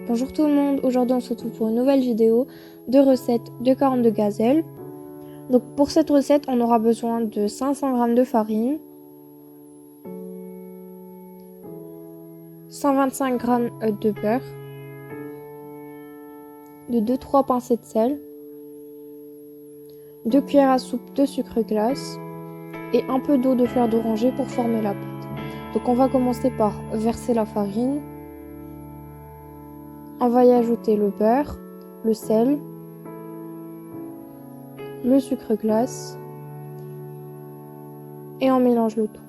Bonjour tout le monde, aujourd'hui on se retrouve pour une nouvelle vidéo de recette de cornes de gazelle. Donc pour cette recette on aura besoin de 500 g de farine, 125 g de beurre, de 2-3 pincées de sel, 2 cuillères à soupe de sucre glace et un peu d'eau de fleur d'oranger pour former la pâte. Donc on va commencer par verser la farine. On va y ajouter le beurre, le sel, le sucre glace et on mélange le tout.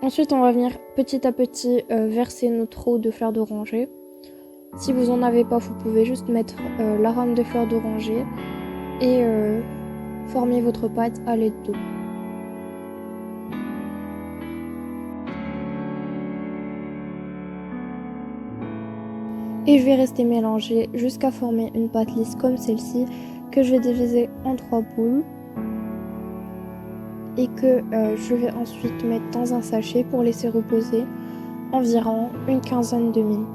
Ensuite, on va venir petit à petit verser notre eau de fleur d'oranger. Si vous n'en avez pas, vous pouvez juste mettre l'arôme de fleur d'oranger et former votre pâte à l'aide d'eau. Et je vais rester mélanger jusqu'à former une pâte lisse comme celle-ci que je vais diviser en 3 boules et que je vais ensuite mettre dans un sachet pour laisser reposer environ une quinzaine de minutes.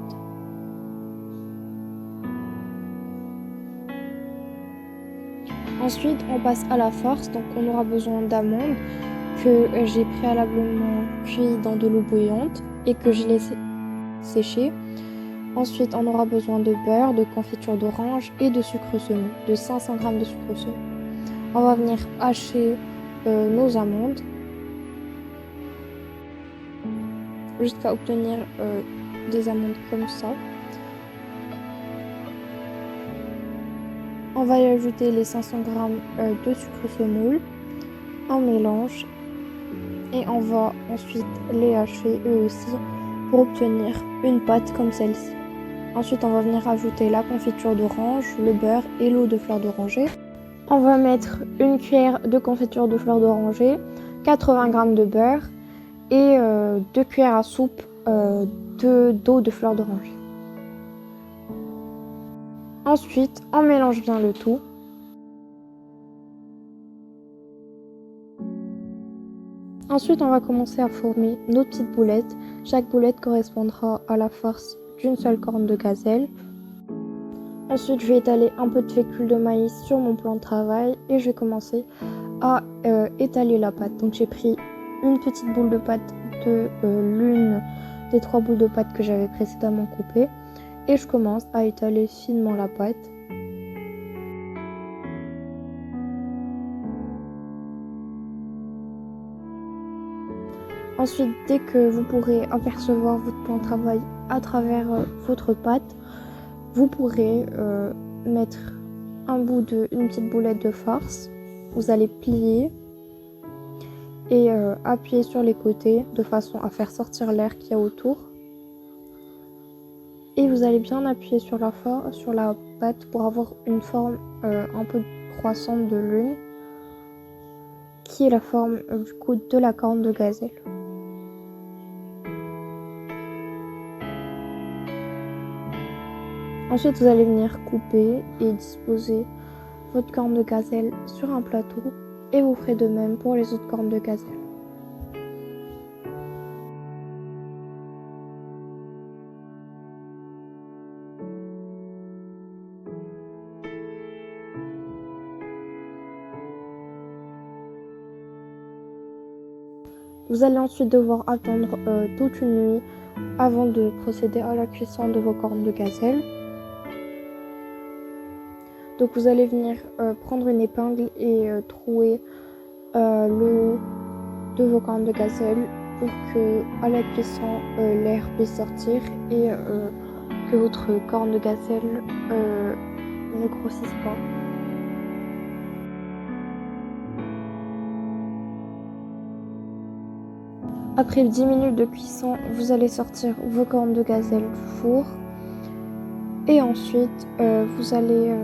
Ensuite, on passe à la farce, donc on aura besoin d'amandes que j'ai préalablement cuit dans de l'eau bouillante et que j'ai laissé sécher. Ensuite, on aura besoin de beurre, de confiture d'orange et de sucre semé, de 500 g de sucre semé. On va venir hacher nos amandes jusqu'à obtenir des amandes comme ça. On va y ajouter les 500 g de sucre semoule, on mélange et on va ensuite les hacher eux aussi pour obtenir une pâte comme celle-ci. Ensuite, on va venir ajouter la confiture d'orange, le beurre et l'eau de fleur d'oranger. On va mettre une cuillère de confiture de fleur d'oranger, 80 g de beurre et 2 cuillères à soupe d'eau de fleur d'oranger. Ensuite, on mélange bien le tout. Ensuite, on va commencer à former nos petites boulettes. Chaque boulette correspondra à la farce d'une seule corne de gazelle. Ensuite, je vais étaler un peu de fécule de maïs sur mon plan de travail et je vais commencer à étaler la pâte. Donc j'ai pris une petite boule de pâte de l'une des 3 boules de pâte que j'avais précédemment coupées et je commence à étaler finement la pâte. Ensuite, dès que vous pourrez apercevoir votre plan de travail à travers votre pâte, vous pourrez mettre un bout une petite boulette de farce. Vous allez plier et appuyer sur les côtés de façon à faire sortir l'air qu'il y a autour. Et vous allez bien appuyer sur la pâte pour avoir une forme un peu croissante de lune, qui est la forme du coup de la corne de gazelle. Ensuite, vous allez venir couper et disposer votre corne de gazelle sur un plateau et vous ferez de même pour les autres cornes de gazelle. Vous allez ensuite devoir attendre toute une nuit avant de procéder à la cuisson de vos cornes de gazelle. Donc vous allez venir prendre une épingle et trouer le haut de vos cornes de gazelle pour que à la cuisson l'air puisse sortir et que votre corne de gazelle ne grossisse pas. Après 10 minutes de cuisson, vous allez sortir vos cornes de gazelle du four et ensuite vous allez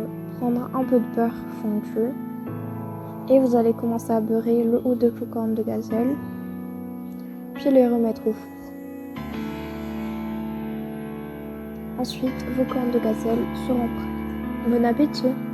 prendre un peu de beurre fondu et vous allez commencer à beurrer le haut de vos cornes de gazelle puis les remettre au four. Ensuite, vos cornes de gazelle seront prêtes. Bon appétit!